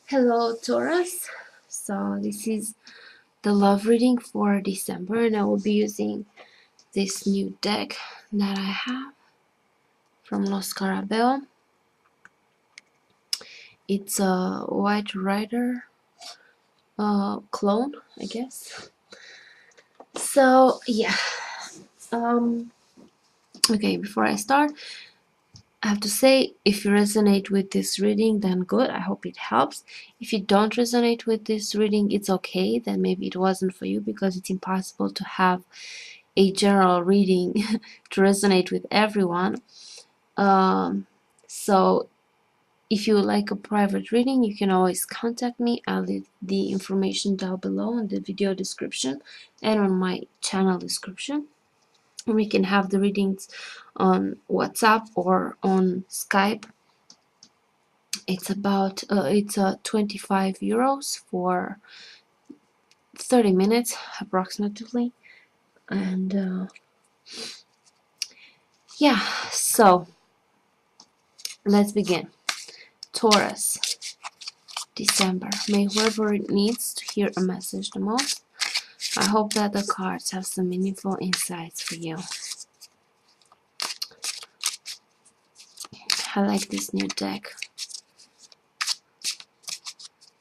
Hello, Taurus. So this is the love reading for December, and I will be using this new deck that I have from Los Carabeo. It's a White Rider clone, I guess. So yeah. Okay, before I start, I have to say, if you resonate with this reading, then good. I hope it helps. If you don't resonate with this reading, it's okay. Then maybe it wasn't for you, because it's impossible to have a general reading to resonate with everyone. So if you would like a private reading, you can always contact me. I'll leave the information down below in the video description and on my channel description. We can have the readings on WhatsApp or on Skype. It's about 25 euros for 30 minutes approximately. And yeah, so let's begin. Taurus, December. May whoever needs to hear a message the most. I hope that the cards have some meaningful insights for you. I like this new deck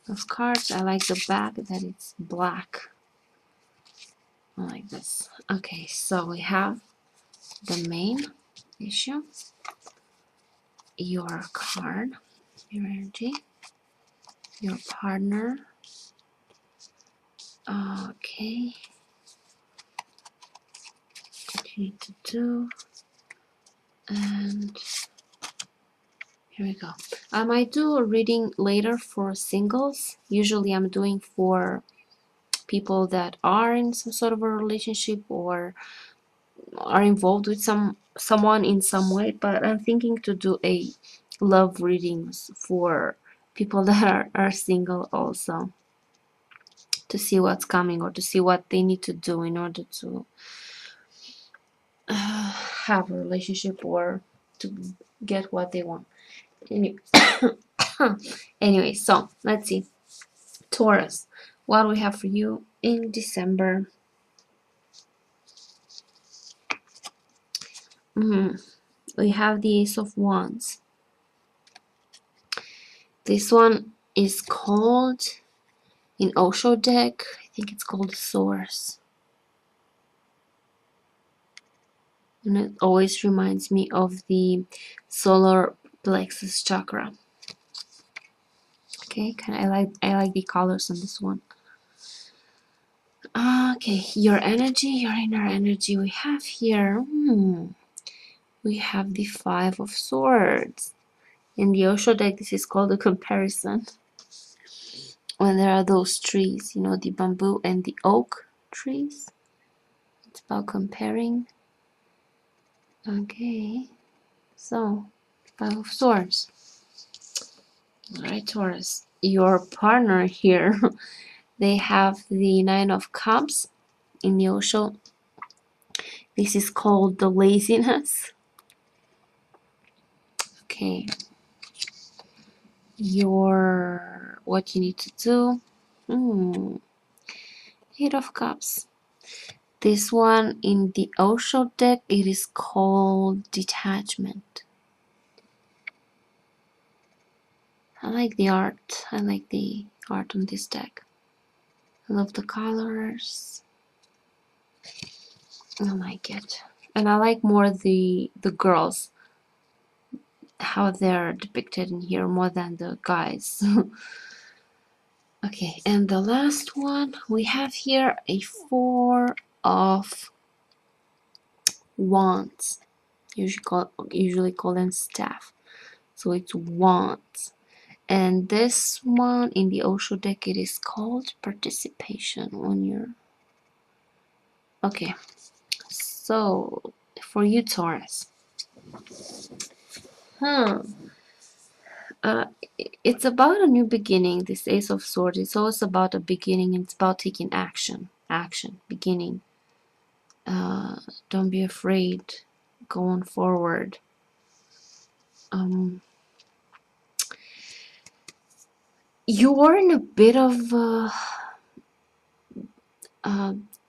of cards. I like the back that it's black. I like this. Okay, so we have the main issue, your card, your energy, your partner. Okay, what you need to do, and here we go. I might do a reading later for singles. Usually I'm doing for people that are in some sort of a relationship or are involved with someone in some way, but I'm thinking to do a love readings for people that are single also, to see what's coming or to see what they need to do in order to have a relationship or to get what they want. Anyway, so let's see. Taurus, what do we have for you in December? We have the Ace of Wands. This one is called, in Osho deck, I think it's called Source. And it always reminds me of the solar plexus chakra. Okay, I like the colors on this one. Okay, your energy, your inner energy. We have here, we have the Five of Swords. In the Osho deck, this is called a comparison. When there are those trees, you know, the bamboo and the oak trees. It's about comparing. Okay, so Five of Swords. Alright, Taurus. Your partner here, they have the Nine of Cups in the Osho. This is called the laziness. Okay. What you need to do. Eight of Cups. This one in the Osho deck, it is called detachment. I like the art. I like the art on this deck. I love the colors. I like it. And I like more the girls, how they're depicted in here, more than the guys. Okay, and the last one, we have here a Four of Wands. Usually call them staff. So it's wands. And this one in the Osho deck, it is called participation. When you're okay, so for you, Taurus, it's about a new beginning. This Ace of Swords, it's always about a beginning, and it's about taking action, beginning. Don't be afraid, going forward. you are in a bit of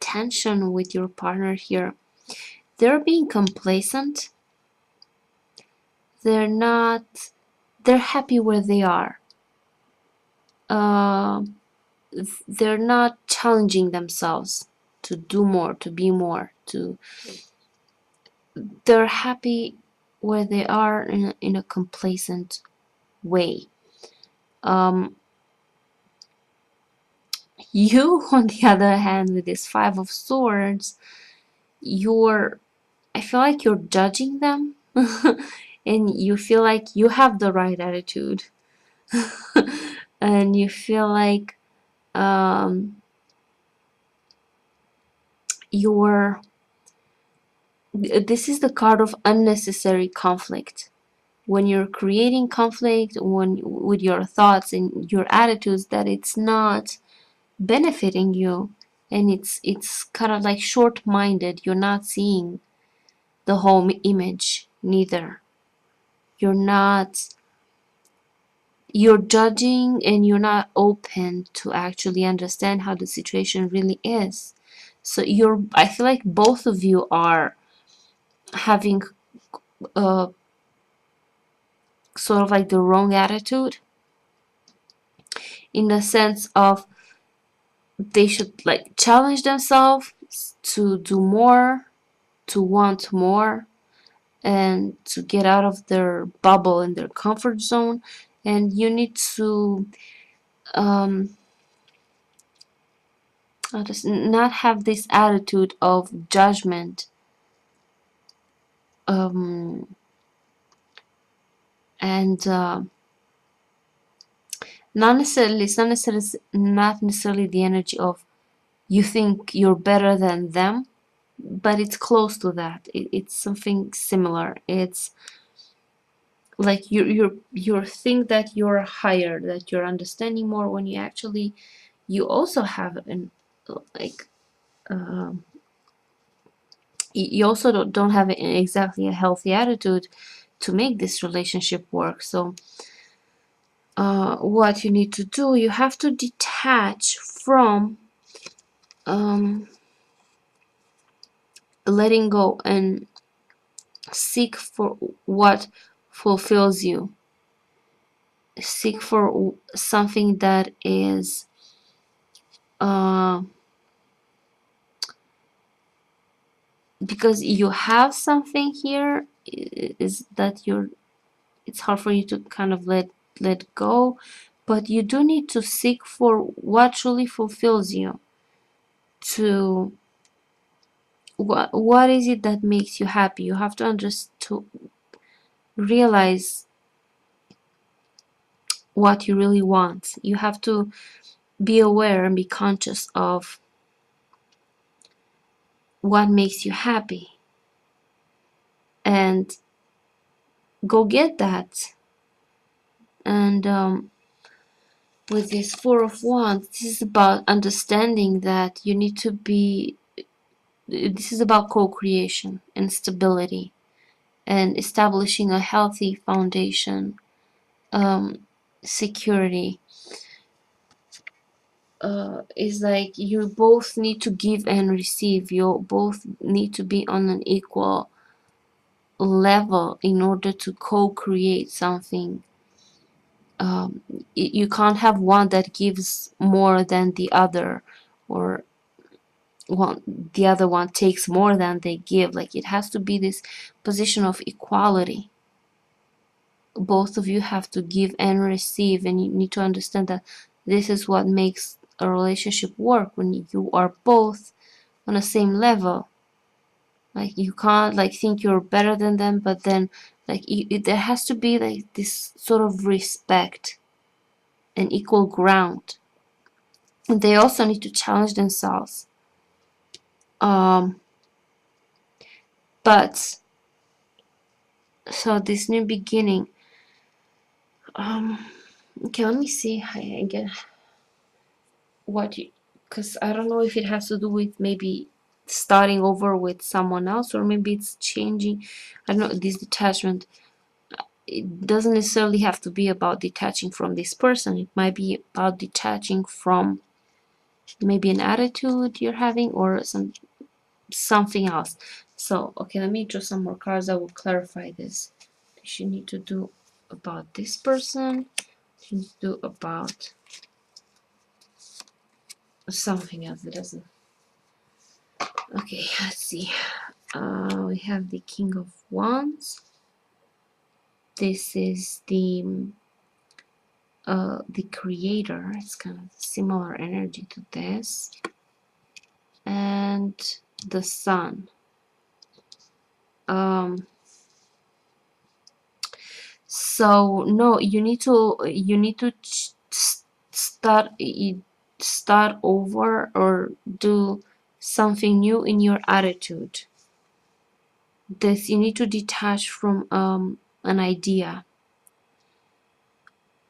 tension with your partner here. They're being complacent. They're happy where they are. Uh, they're not challenging themselves to do more, to be more, they're happy where they are in a complacent way. Um, you, on the other hand, with this Five of Swords, I feel like you're judging them, and you feel like you have the right attitude, and you feel like you're. This is the card of unnecessary conflict. When you're creating conflict with your thoughts and your attitudes, that it's not benefiting you, and it's kind of like short-minded. You're not seeing the whole image neither. You're judging, and you're not open to actually understand how the situation really is. So I feel like both of you are having sort of like the wrong attitude, in the sense of they should like challenge themselves to do more, to want more, and to get out of their bubble and their comfort zone. And you need to just not have this attitude of judgment, and not necessarily the energy of you think you're better than them, but it's close to that. It's something similar. It's like you think that you're higher, that you're understanding more, when you also have an like you also don't have exactly a healthy attitude to make this relationship work. So what you need to do, you have to detach from letting go and seek for what fulfills you. Seek for something that is because you have something here, is that it's hard for you to kind of let go, but you do need to seek for what truly fulfills you. To what is it that makes you happy? You have to realize what you really want. You have to be aware and be conscious of what makes you happy, and go get that. And with this Four of Wands, this is about understanding that you need to be, this is about co-creation and stability and establishing a healthy foundation, security. Is like you both need to give and receive. You both need to be on an equal level in order to co-create something. You can't have one that gives more than the other, or the other one takes more than they give. Like, it has to be this position of equality. Both of you have to give and receive, and you need to understand that this is what makes a relationship work, when you are both on the same level. Like, you can't like think you're better than them, but then like there has to be like this sort of respect and equal ground. And they also need to challenge themselves. But so this new beginning, okay, let me see again what you, because I don't know if it has to do with maybe starting over with someone else, or maybe it's changing, I don't know, this detachment. it doesn't necessarily have to be about detaching from this person. It might be about detaching from maybe an attitude you're having or something else. So, okay, let me draw some more cards that will clarify this. What you need to do about this person, what you need to do about something else that doesn't. Okay, let's see. We have the King of Wands. This is the Creator. It's kind of similar energy to this. And the Sun. So no, you need to start over or do something new in your attitude. This, you need to detach from an idea,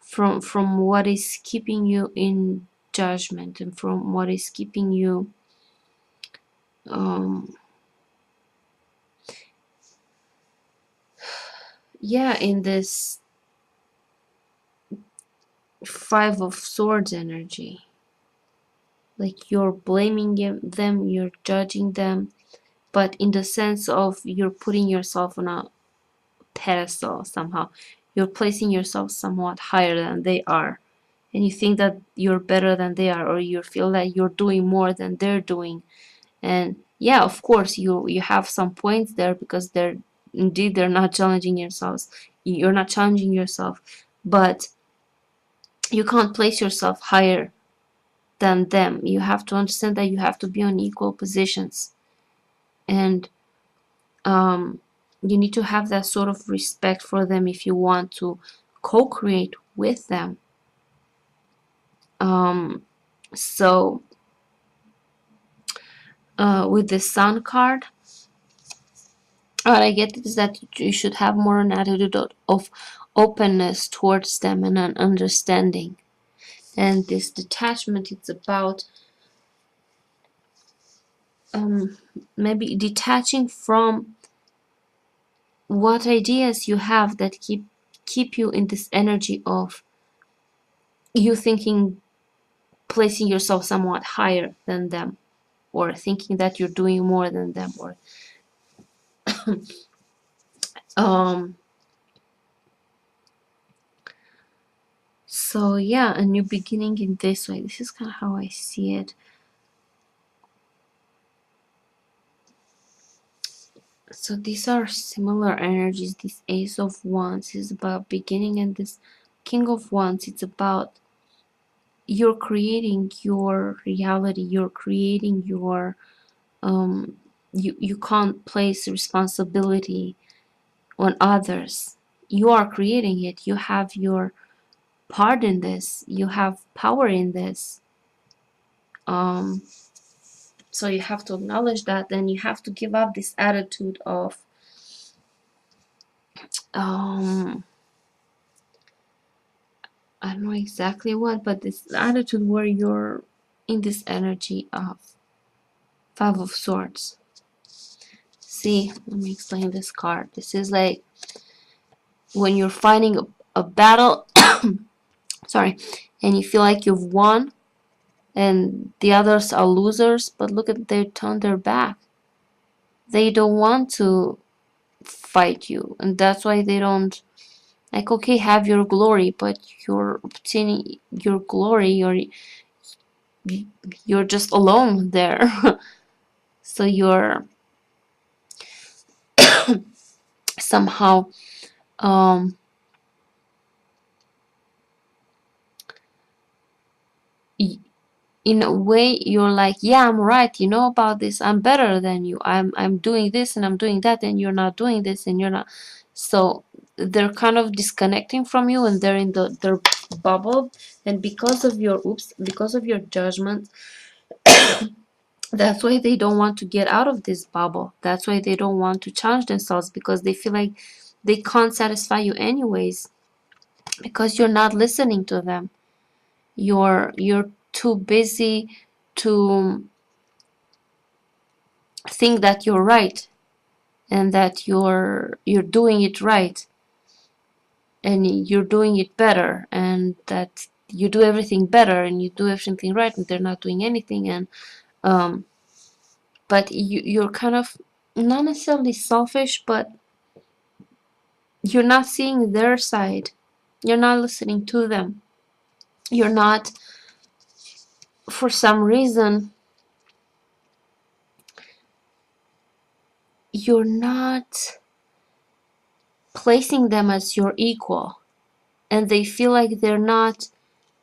from what is keeping you in judgment, and from what is keeping you yeah, in this Five of Swords energy. Like you're blaming them, you're judging them, but in the sense of you're putting yourself on a pedestal somehow. You're placing yourself somewhat higher than they are, and you think that you're better than they are, or you feel that you're doing more than they're doing. And yeah, of course you have some points there, because they're not challenging yourselves. You're not challenging yourself, but you can't place yourself higher than them. You have to understand that you have to be on equal positions, and you need to have that sort of respect for them if you want to co-create with them. So with the Sun card, what I get is that you should have more an attitude of openness towards them and an understanding. And this detachment, it's about maybe detaching from what ideas you have that keep you in this energy of you thinking, placing yourself somewhat higher than them, or thinking that you're doing more than them, or so yeah, a new beginning in this way. This is kind of how I see it. So these are similar energies. This Ace of Wands is about beginning, and this King of Wands, it's about you're creating your reality. You're creating your you can't place responsibility on others. You are creating it. You have your part in this. You have power in this. So you have to acknowledge that, and you have to give up this attitude of I don't know exactly what, but this attitude where you're in this energy of Five of Swords. See, let me explain this card. This is like when you're fighting a battle, sorry, and you feel like you've won, and the others are losers, but look at, they turn their back. They don't want to fight you, and that's why they don't. Like, okay, have your glory, but you're obtaining your glory, you're just alone there. So you're somehow in a way you're like, yeah, I'm right, you know about this, I'm better than you, I'm doing this and I'm doing that, and you're not doing this and you're not. So they're kind of disconnecting from you, and they're in their bubble, and because of your because of your judgment, that's why they don't want to get out of this bubble. That's why they don't want to challenge themselves, because they feel like they can't satisfy you anyways, because you're not listening to them. You're too busy to think that you're right, and that you're doing it right. and you're doing it better, and that you do everything better and you do everything right, and they're not doing anything. And but you're kind of not necessarily selfish, but you're not seeing their side. You're not listening to them. You're not, for some reason, you're not placing them as your equal, and they feel like they're not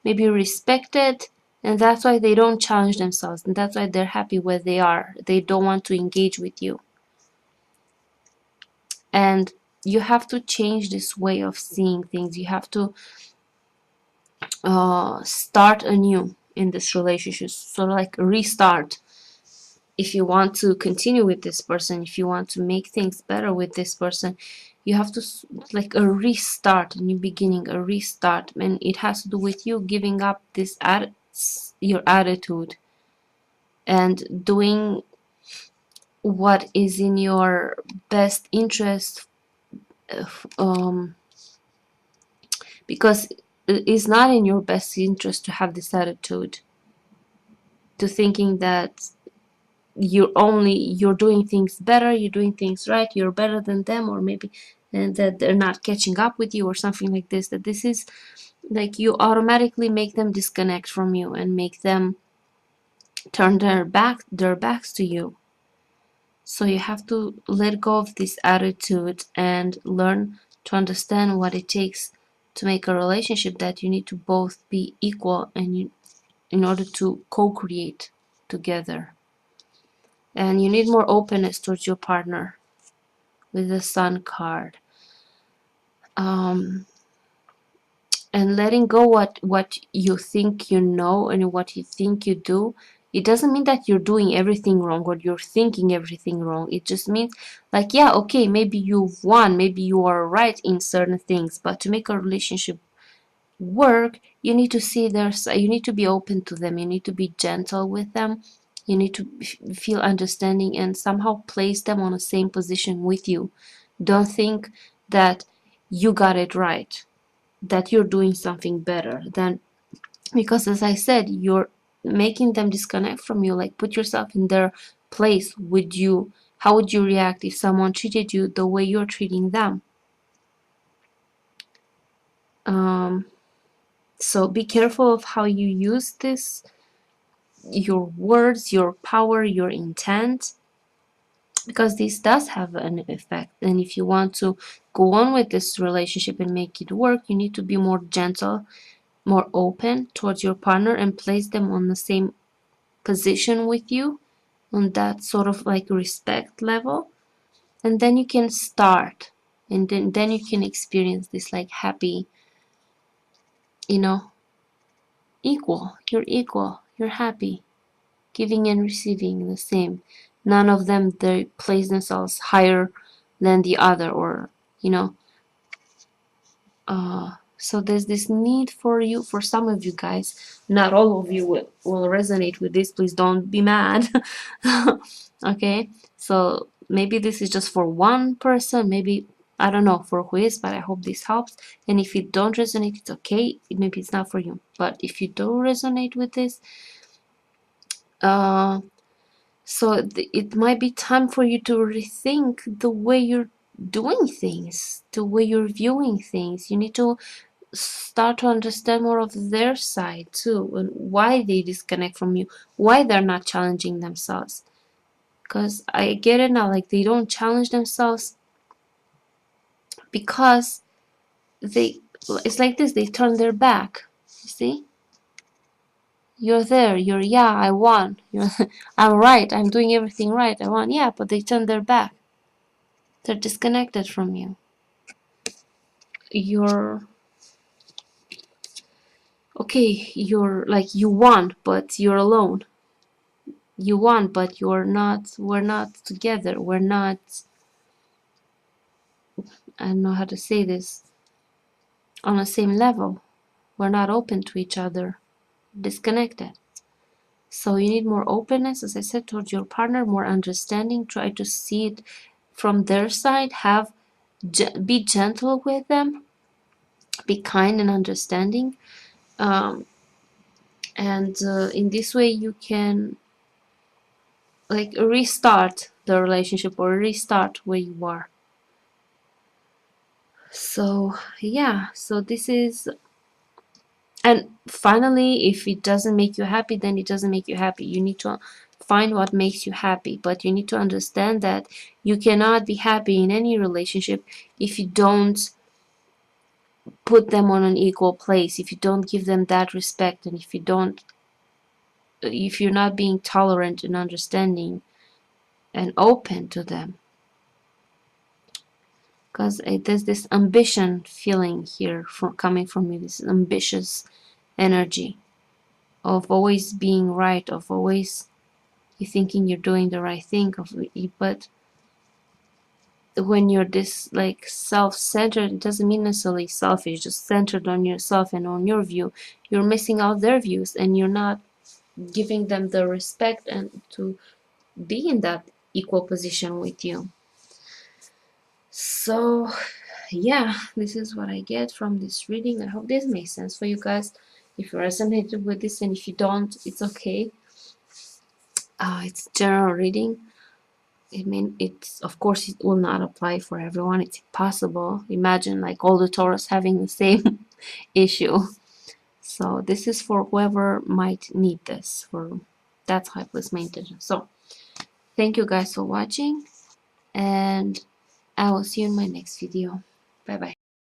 maybe respected, and that's why they don't challenge themselves, and that's why they're happy where they are. They don't want to engage with you. And you have to change this way of seeing things. You have to start anew in this relationship, sort of like restart. If you want to continue with this person, if you want to make things better with this person, you have to, like, a restart, a new beginning, a restart. And it has to do with you giving up this your attitude and doing what is in your best interest, because it's not in your best interest to have this attitude, to thinking that you're doing things better, you're doing things right, you're better than them, or maybe and that they're not catching up with you or something like this. That this is like, you automatically make them disconnect from you and make them turn their backs to you. So you have to let go of this attitude and learn to understand what it takes to make a relationship that you need to both be equal, and you, in order to co-create together. And you need more openness towards your partner with the Sun card. And letting go what you think you know and what you think you do. It doesn't mean that you're doing everything wrong or you're thinking everything wrong. It just means, like, yeah, okay, maybe you've won, maybe you are right in certain things, but to make a relationship work, you need to see their side. You need to be open to them. You need to be gentle with them. You need to feel understanding and somehow place them on the same position with you. Don't think that you got it right, that you're doing something better than, because as I said, you're making them disconnect from you. Like, put yourself in their place. How would you react if someone treated you the way you're treating them? So be careful of how you use this, your words, your power, your intent, because this does have an effect. And if you want to go on with this relationship and make it work, you need to be more gentle, more open towards your partner, and place them on the same position with you, on that sort of like respect level. And then you can start, and then you can experience this like happy, you know, equal, you're happy, giving and receiving the same. None of them, they place themselves higher than the other, or you know. So there's this need for you, for some of you guys. Not all of you will resonate with this. Please don't be mad. Okay, so maybe this is just for one person. Maybe, I don't know for who is, but I hope this helps. And if you don't resonate, it's okay. Maybe it's not for you. But if you do resonate with this, so it might be time for you to rethink the way you're doing things, the way you're viewing things. You need to start to understand more of their side too, and why they disconnect from you, why they're not challenging themselves. Because I get it now, like, they don't challenge themselves because it's like this, they turn their back. You see? You're there, yeah, I won. I'm right, I'm doing everything right, I won. Yeah, but they turn their back. They're disconnected from you. You're okay, you're like, you won, but you're alone. You won, but we're not together. We're not, I don't know how to say this, on the same level. We're not open to each other. Disconnected. So you need more openness, as I said, towards your partner, more understanding. Try to see it from their side. Be gentle with them. be kind and understanding, and in this way you can like restart the relationship or restart where you are. So yeah, so this is, and finally, if it doesn't make you happy, then it doesn't make you happy. You need to find what makes you happy, but you need to understand that you cannot be happy in any relationship if you don't put them on an equal place, if you don't give them that respect, and if you're not being tolerant and understanding and open to them. Because there's this ambition feeling here coming from me, this ambitious energy of always being right, of always you thinking you're doing the right thing, but when you're this like self-centered, it doesn't mean necessarily selfish, just centered on yourself and on your view. You're missing out their views, and you're not giving them the respect and to be in that equal position with you. So yeah, this is what I get from this reading. I hope this makes sense for you guys. If you resonated with this, and if you don't, it's okay. It's general reading. It's of course it will not apply for everyone. It's impossible. Imagine like all the Taurus having the same issue. So this is for whoever might need this. For that's how it was my intention. So thank you guys for watching, and I will see you in my next video. Bye bye.